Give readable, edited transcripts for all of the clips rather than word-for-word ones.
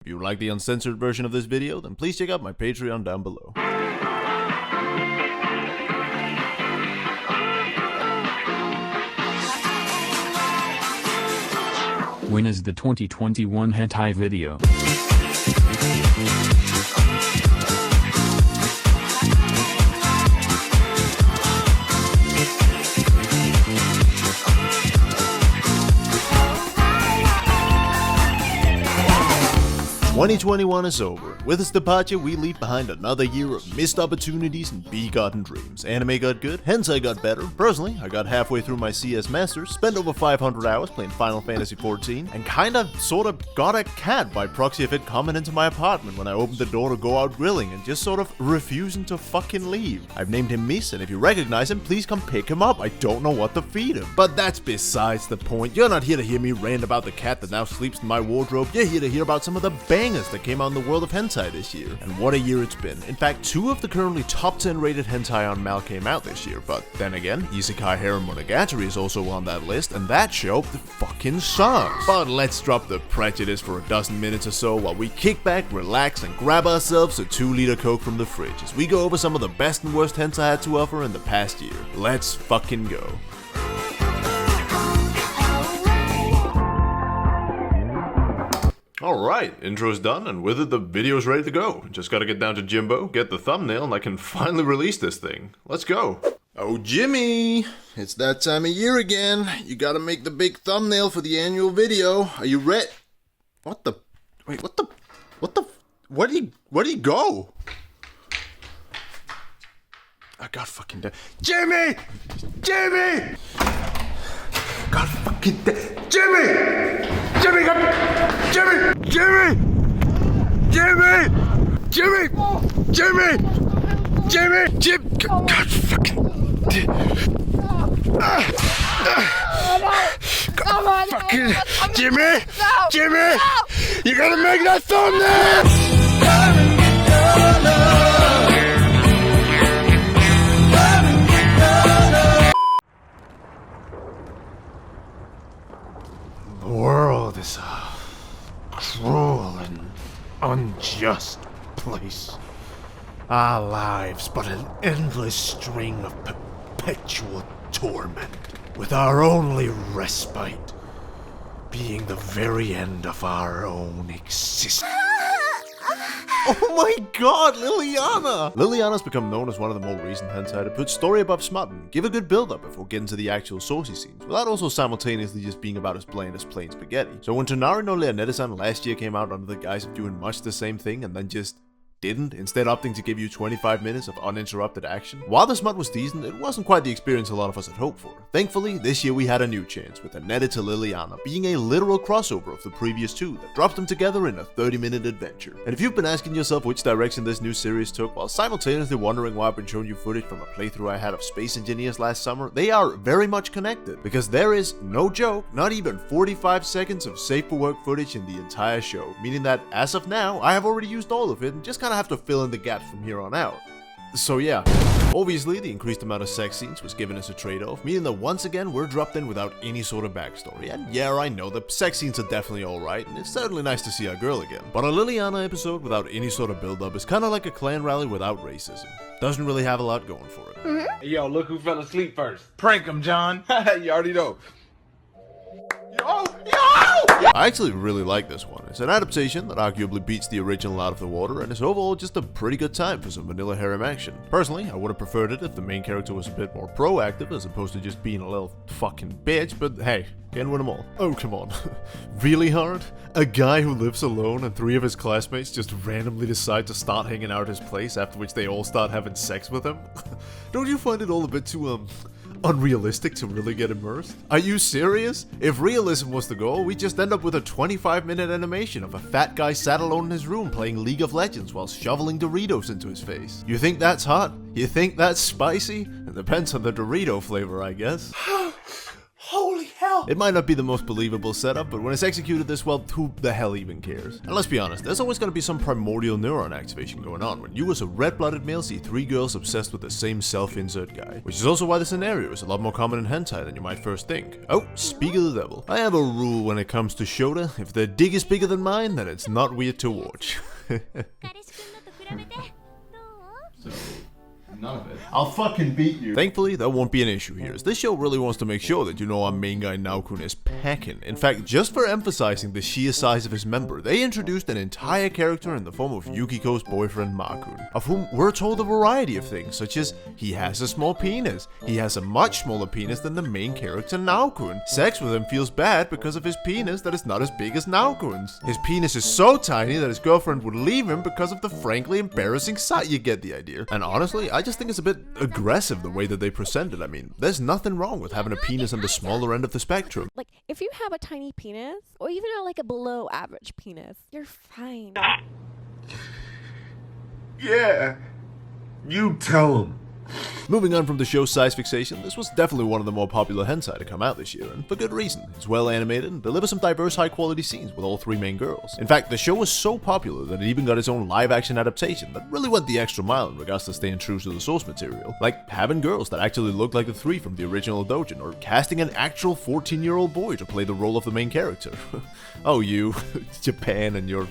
If you like the uncensored version of this video, then please check out my Patreon down below. When is the 2021 hentai video? "2021 is over. With its departure, we leave behind another year of missed opportunities and begotten dreams. Anime got good, hentai got better. Personally, I got halfway through my CS Masters, spent over 500 hours playing Final Fantasy XIV, and sorta got a cat by proxy of it coming into my apartment when I opened the door to go out grilling and just sort of refusing to fucking leave. I've named him Miss, and if you recognize him, please come pick him up. I don't know what to feed him. But that's besides the point. You're not here to hear me rant about the cat that now sleeps in my wardrobe. You're here to hear about some of the bangers that came out in the world of hentai this year. And what a year it's been. In fact, 2 of the currently top 10 rated hentai on Mal came out this year, but then again, Isekai Harem Monogatari is also on that list, and that show fucking sucks. But let's drop the prejudice for a dozen minutes or so while we kick back, relax, and grab ourselves a 2-liter Coke from the fridge as we go over some of the best and worst hentai had to offer in the past year. Let's fucking go. Alright, intro's done, and with it the video's ready to go. Just gotta get down to Jimbo, get the thumbnail, and I can finally release this thing. Let's go. Oh, Jimmy! It's that time of year again. You gotta make the big thumbnail for the annual video. Are you ready? What the? Wait, what the? Where'd he go? I got fucking dead. Jimmy! Jimmy! God fucking dead. Jimmy! Jimmy! Jimmy! Jimmy! Jimmy! Jimmy! Jimmy! Jimmy! Jim! God fucking... God fucking... Jimmy! Jimmy! You gotta make that thumbnail! The world is a cruel and unjust place. Our lives but an endless string of perpetual torment, with our only respite being the very end of our own existence. Oh my god, Liliana! Liliana's become known as one of the more recent hentai to put story above smut and give a good build-up before getting to the actual saucy scenes, without also simultaneously just being about as bland as plain spaghetti. So when Tonari no Leoneta-san last year came out under the guise of doing much the same thing and then just didn't, instead opting to give you 25 minutes of uninterrupted action. While the smut was decent, it wasn't quite the experience a lot of us had hoped for. Thankfully, this year we had a new chance, with Annetta to Liliana being a literal crossover of the previous 2 that dropped them together in a 30-minute adventure. And if you've been asking yourself which direction this new series took, while simultaneously wondering why I've been showing you footage from a playthrough I had of Space Engineers last summer, they are very much connected, because there is, no joke, not even 45 seconds of safe for work footage in the entire show, meaning that, as of now, I have already used all of it and just kinda have to fill in the gaps from here on out. So yeah, obviously the increased amount of sex scenes was given as a trade-off, meaning that once again we're dropped in without any sort of backstory. And yeah, I know the sex scenes are definitely alright, and it's certainly nice to see our girl again. But a Liliana episode without any sort of build-up is kinda like a clan rally without racism. Doesn't really have a lot going for it. Hey, yo, look who fell asleep first. Prank him, John. You already know. Yo! I actually really like this one. It's an adaptation that arguably beats the original out of the water, and is overall just a pretty good time for some vanilla harem action. Personally, I would have preferred it if the main character was a bit more proactive as opposed to just being a little fucking bitch, but hey, can't win them all. Oh, come on. Really hard? A guy who lives alone and 3 of his classmates just randomly decide to start hanging out at his place, after which they all start having sex with him? Don't you find it all a bit too, unrealistic to really get immersed? Are you serious? If realism was the goal, we'd just end up with a 25-minute animation of a fat guy sat alone in his room playing League of Legends while shoveling Doritos into his face. You think that's hot? You think that's spicy? It depends on the Dorito flavor, I guess. Holy hell! It might not be the most believable setup, but when it's executed this well, who the hell even cares? And let's be honest, there's always gonna be some primordial neuron activation going on when you as a red-blooded male see three girls obsessed with the same self-insert guy. Which is also why the scenario is a lot more common in hentai than you might first think. Oh, speak of the devil. I have a rule when it comes to shota: if their dick is bigger than mine, then it's not weird to watch. So, none of it. I'll fucking beat you. Thankfully, that won't be an issue here, as this show really wants to make sure that you know our main guy Naokun is packing. In fact, just for emphasizing the sheer size of his member, they introduced an entire character in the form of Yukiko's boyfriend Makun, of whom we're told a variety of things, such as he has a small penis, he has a much smaller penis than the main character Naokun, sex with him feels bad because of his penis that is not as big as Naokun's, his penis is so tiny that his girlfriend would leave him because of the frankly embarrassing sight. You get the idea. And honestly, I just think it's a bit aggressive the way that they present it. I mean, there's nothing wrong with having a penis on the smaller end of the spectrum. Like, if you have a tiny penis, or even like a below average penis, you're fine. Yeah. You tell him. Moving on from the show's size fixation, this was definitely one of the more popular hentai to come out this year, and for good reason. It's well animated and delivers some diverse high quality scenes with all three main girls. In fact, the show was so popular that it even got its own live action adaptation that really went the extra mile in regards to staying true to the source material. Like having girls that actually looked like the three from the original doujin, or casting an actual 14-year-old boy to play the role of the main character. Oh you, Japan and your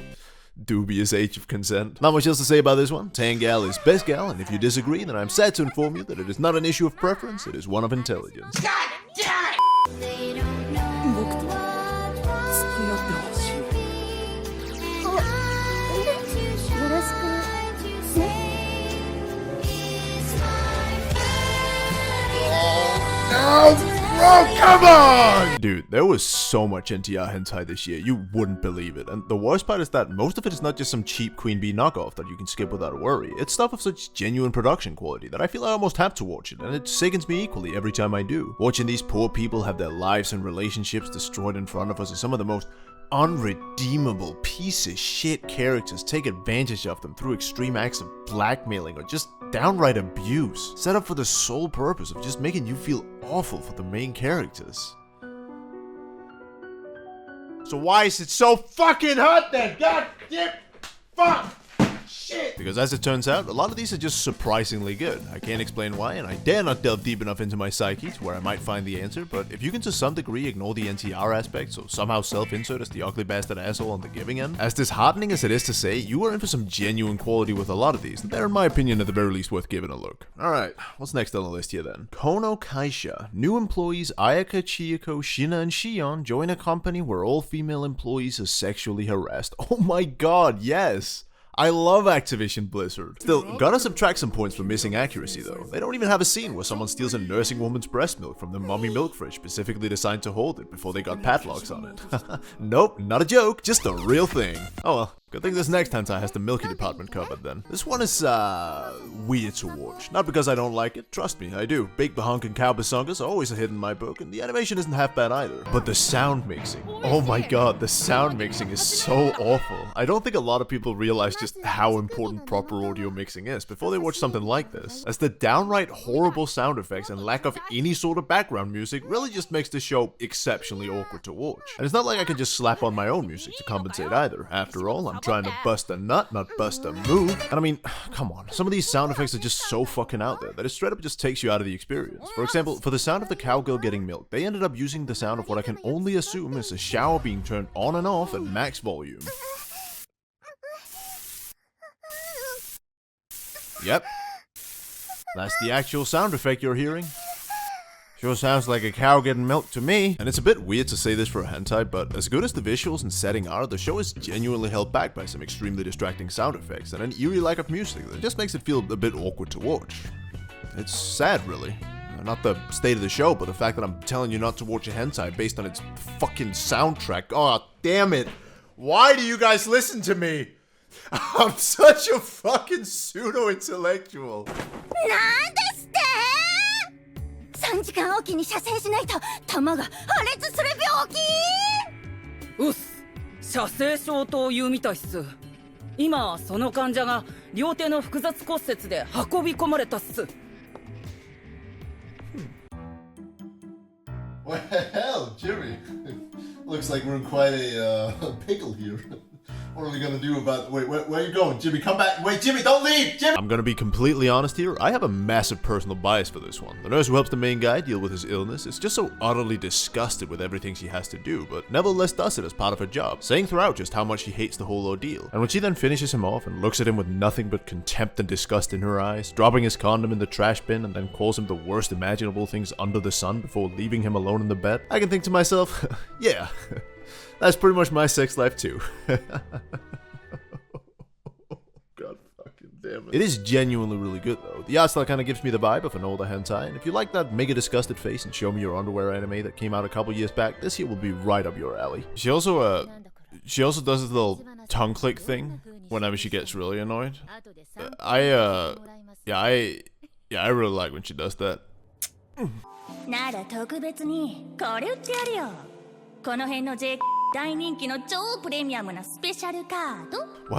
dubious age of consent. Not much else to say about this one. Tangal is best gal, and if you disagree, then I'm sad to inform you that it is not an issue of preference, it is one of intelligence. God damn it! Oh, come on! Dude, there was so much NTR hentai this year, you wouldn't believe it. And the worst part is that most of it is not just some cheap Queen Bee knockoff that you can skip without a worry. It's stuff of such genuine production quality that I feel I almost have to watch it, and it sickens me equally every time I do. Watching these poor people have their lives and relationships destroyed in front of us is some of the most unredeemable piece of shit characters take advantage of them through extreme acts of blackmailing or just downright abuse, set up for the sole purpose of just making you feel awful for the main characters. So why is it so fucking hot then? God damn fuck! Shit! Because as it turns out, a lot of these are just surprisingly good. I can't explain why, and I dare not delve deep enough into my psyche to where I might find the answer, but if you can to some degree ignore the NTR aspect, so somehow self-insert as the ugly bastard asshole on the giving end, as disheartening as it is to say, you are in for some genuine quality with a lot of these, and they're in my opinion at the very least worth giving a look. Alright, what's next on the list here then? Kono Kaisha. New employees Ayaka, Chiyoko, Shina, and Shion join a company where all female employees are sexually harassed. Oh my god, yes! I love Activision Blizzard. Still, gotta subtract some points for missing accuracy though. They don't even have a scene where someone steals a nursing woman's breast milk from the mommy milk fridge specifically designed to hold it before they got padlocks on it. Nope, not a joke, just a real thing. Oh well. Good thing this next hentai has the milky department covered then. This one is, weird to watch. Not because I don't like it, trust me, I do. Big Bahunk and Cow Basongas are always a hit in my book, and the animation isn't half bad either. But the sound mixing, oh my god, the sound mixing is so awful. I don't think a lot of people realize just how important proper audio mixing is before they watch something like this, as the downright horrible sound effects and lack of any sort of background music really just makes the show exceptionally awkward to watch. And it's not like I can just slap on my own music to compensate either. After all, I'm trying to bust a nut, not bust a move. And I mean, come on, some of these sound effects are just so fucking out there that it straight up just takes you out of the experience. For example, for the sound of the cowgirl getting milk, they ended up using the sound of what I can only assume is a shower being turned on and off at max volume. Yep. That's the actual sound effect you're hearing. Sure sounds like a cow getting milk to me. And it's a bit weird to say this for a hentai, but as good as the visuals and setting are, the show is genuinely held back by some extremely distracting sound effects and an eerie lack of music that just makes it feel a bit awkward to watch. It's sad, really. Not the state of the show, but the fact that I'm telling you not to watch a hentai based on its fucking soundtrack. Oh, damn it. Why do you guys listen to me? I'm such a fucking pseudo-intellectual. 3時間おきに射精しないと弾が破裂する病気。うっす、射精症というみたいっす。今その患者が両手の複雑骨折で運び込まれたっす。Well, Jimmy. Looks like we're in quite a pickle here. What are we gonna do about... Wait, where are you going? Jimmy, come back. Wait, Jimmy, don't leave! Jimmy! I'm gonna be completely honest here. I have a massive personal bias for this one. The nurse who helps the main guy deal with his illness is just so utterly disgusted with everything she has to do, but nevertheless does it as part of her job, saying throughout just how much she hates the whole ordeal. And when she then finishes him off and looks at him with nothing but contempt and disgust in her eyes, dropping his condom in the trash bin and then calls him the worst imaginable things under the sun before leaving him alone in the bed, I can think to myself, yeah, that's pretty much my sex life too. It is genuinely really good though. The art style kind of gives me the vibe of an older hentai, and if you like that mega disgusted face and show me your underwear anime that came out a couple years back, this here will be right up your alley. She also does this little tongue click thing whenever she gets really annoyed. I really like when she does that. Why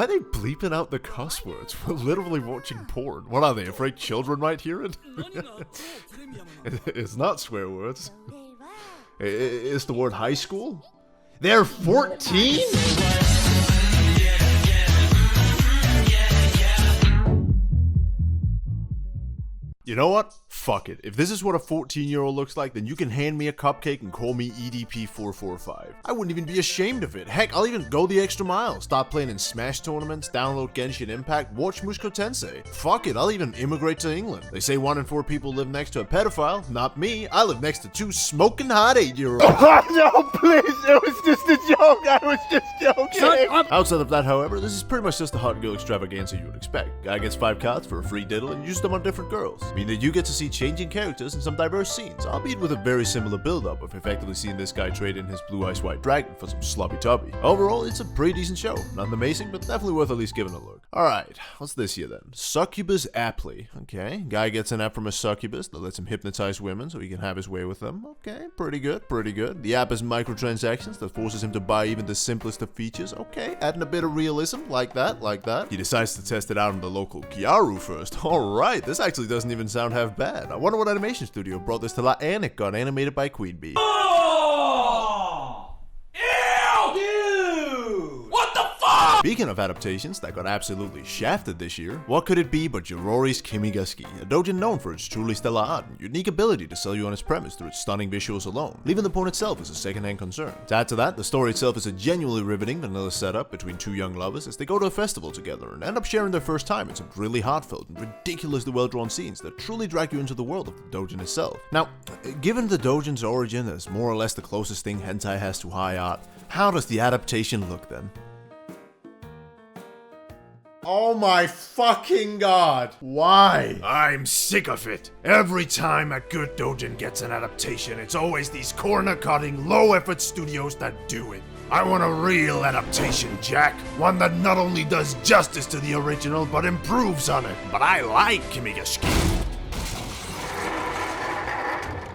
are they bleeping out the cuss words? We're literally watching porn. What are they, afraid children might hear it? It's not swear words. It's the word high school? They're 14? You know what? Fuck it. If this is what a 14-year-old looks like, then you can hand me a cupcake and call me EDP445. I wouldn't even be ashamed of it. Heck, I'll even go the extra mile. Start playing in Smash tournaments, download Genshin Impact, watch Mushoku Tensei. Fuck it, I'll even immigrate to England. They say 1 in 4 people live next to a pedophile. Not me. I live next to 2 smoking hot 8-year-olds. No, please, it was just a joke. I was just joking. Shut up! Outside of that, however, this is pretty much just a hot girl extravaganza you would expect. Guy gets 5 cards for a free diddle and uses them on different girls. I mean that you get to see changing characters and some diverse scenes, albeit with a very similar build-up of effectively seeing this guy trade in his blue ice white dragon for some sloppy tubby. Overall, it's a pretty decent show. Nothing amazing, but definitely worth at least giving a look. Alright, what's this here then? Succubus Aptly. Okay, guy gets an app from a succubus that lets him hypnotize women so he can have his way with them. Okay, pretty good, pretty good. The app is microtransactions that forces him to buy even the simplest of features. Okay, adding a bit of realism, like that, like that. He decides to test it out in the local Kiaru first. Alright, this actually doesn't even sound half bad. I wonder what animation studio brought this to life, and it got animated by Queen Bee. Oh! Ew! Dude! What the fuck? Speaking of adaptations that got absolutely shafted this year, what could it be but Jirori's Kimigaski, a doujin known for its truly stellar art and unique ability to sell you on its premise through its stunning visuals alone, leaving the porn itself as a second-hand concern. To add to that, the story itself is a genuinely riveting vanilla setup between 2 young lovers as they go to a festival together and end up sharing their first time in some really heartfelt and ridiculously well-drawn scenes that truly drag you into the world of the doujin itself. Now, given the doujin's origin as more or less the closest thing hentai has to high art, how does the adaptation look then? Oh my fucking god. Why? I'm sick of it. Every time a good doujin gets an adaptation, it's always these corner-cutting, low-effort studios that do it. I want a real adaptation, Jack. One that not only does justice to the original, but improves on it. But I like Kimigaski.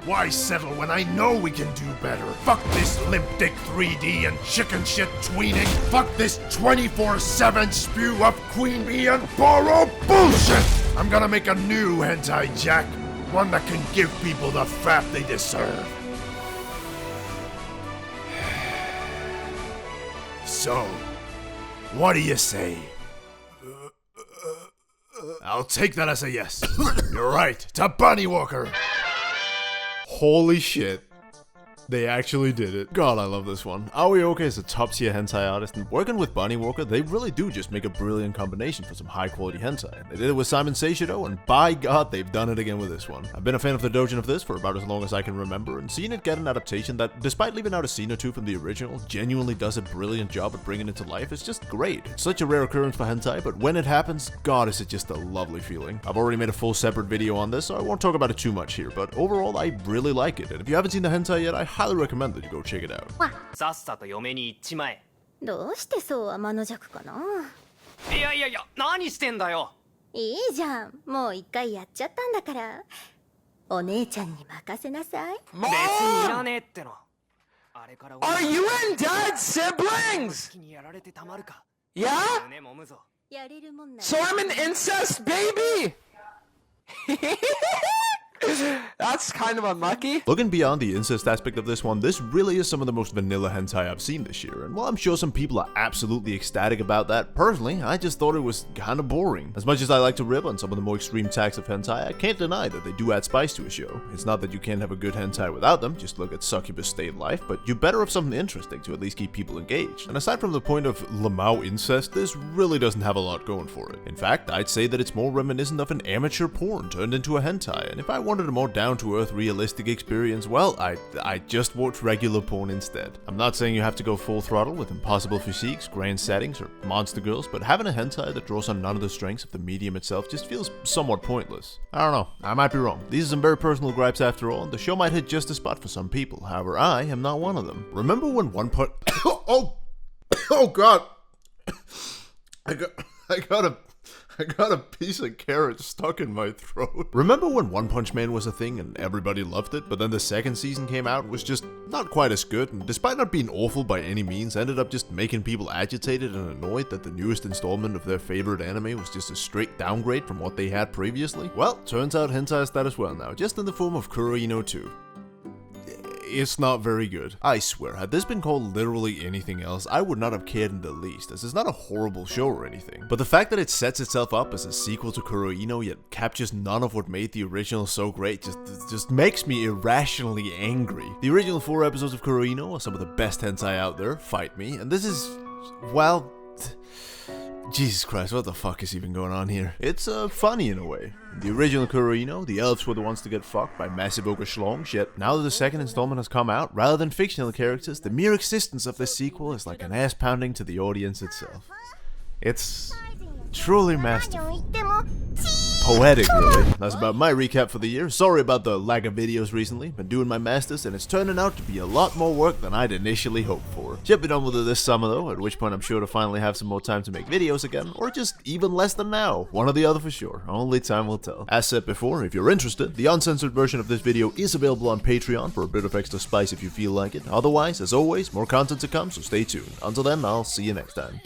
Why settle when I know we can do better? Fuck this limp dick 3D and chicken shit tweening. Fuck this 24/7 spew of Queen Bee and Boro bullshit! I'm gonna make a new hentai, Jack. One that can give people the fat they deserve. So, what do you say? I'll take that as a yes. You're right, to Bunny Walker. Holy shit. They actually did it. God, I love this one. Aoioka is a top-tier hentai artist, and working with Bunny Walker, they really do just make a brilliant combination for some high-quality hentai. They did it with Simon Seishido, and by God, they've done it again with this one. I've been a fan of the doujin of this for about as long as I can remember, and seeing it get an adaptation that, despite leaving out a scene or two from the original, genuinely does a brilliant job at bringing it to life is just great. It's such a rare occurrence for hentai, but when it happens, God, is it just a lovely feeling. I've already made a full separate video on this, so I won't talk about it too much here, but overall, I really like it, and if you haven't seen the hentai yet, I highly recommend that you go check it out. さっさと嫁に行っちまえ。どうしてそう天の弱かな。いやいやいや、何してんだよ。いいじゃん、もう一回やっちゃったんだから。お姉ちゃんに任せなさい。別にいらねえっての。あれから Are you and Dad siblings? 気にやられてたまるか。Yeah? 胸揉むぞ。やれるもんな。So I'm an incest baby. That's kind of unlucky. Looking beyond the incest aspect of this one, this really is some of the most vanilla hentai I've seen this year, and while I'm sure some people are absolutely ecstatic about that, personally, I just thought it was kinda boring. As much as I like to rib on some of the more extreme tacks of hentai, I can't deny that they do add spice to a show. It's not that you can't have a good hentai without them, just look at Succubus Stay Life, but you better have something interesting to at least keep people engaged. And aside from the point of Lamau incest, this really doesn't have a lot going for it. In fact, I'd say that it's more reminiscent of an amateur porn turned into a hentai, and if I wanted a more down-to-earth realistic experience, well, I just watch regular porn instead. I'm not saying you have to go full throttle with impossible physiques, grand settings, or monster girls, but having a hentai that draws on none of the strengths of the medium itself just feels somewhat pointless. I don't know, I might be wrong. These are some very personal gripes after all, and the show might hit just the spot for some people. However, I am not one of them. Remember when One Punch... oh god! I got a piece of carrot stuck in my throat. Remember when One Punch Man was a thing and everybody loved it, but then the second season came out and was just not quite as good, and despite not being awful by any means, ended up just making people agitated and annoyed that the newest installment of their favorite anime was just a straight downgrade from what they had previously? Well, turns out hentai is that as well now, just in the form of Kuroino 2. It's not very good. I swear, had this been called literally anything else, I would not have cared in the least, as it's not a horrible show or anything. But the fact that it sets itself up as a sequel to Kuroino, yet captures none of what made the original so great, just makes me irrationally angry. The original 4 episodes of Kuroino are some of the best hentai out there, fight me, and this is, well... Jesus Christ, what the fuck is even going on here? It's funny in a way. In the original Kuroino, the elves were the ones to get fucked by massive ogre schlongs, yet now that the second installment has come out, rather than fictional characters, the mere existence of this sequel is like an ass pounding to the audience itself. It's truly masterful. Poetic, really. That's about my recap for the year. Sorry about the lack of videos recently. Been doing my masters, and it's turning out to be a lot more work than I'd initially hoped for. Should be done with it this summer though, at which point I'm sure to finally have some more time to make videos again, or just even less than now. One or the other for sure. Only time will tell. As said before, if you're interested, the uncensored version of this video is available on Patreon for a bit of extra spice if you feel like it. Otherwise, as always, more content to come, so stay tuned. Until then, I'll see you next time.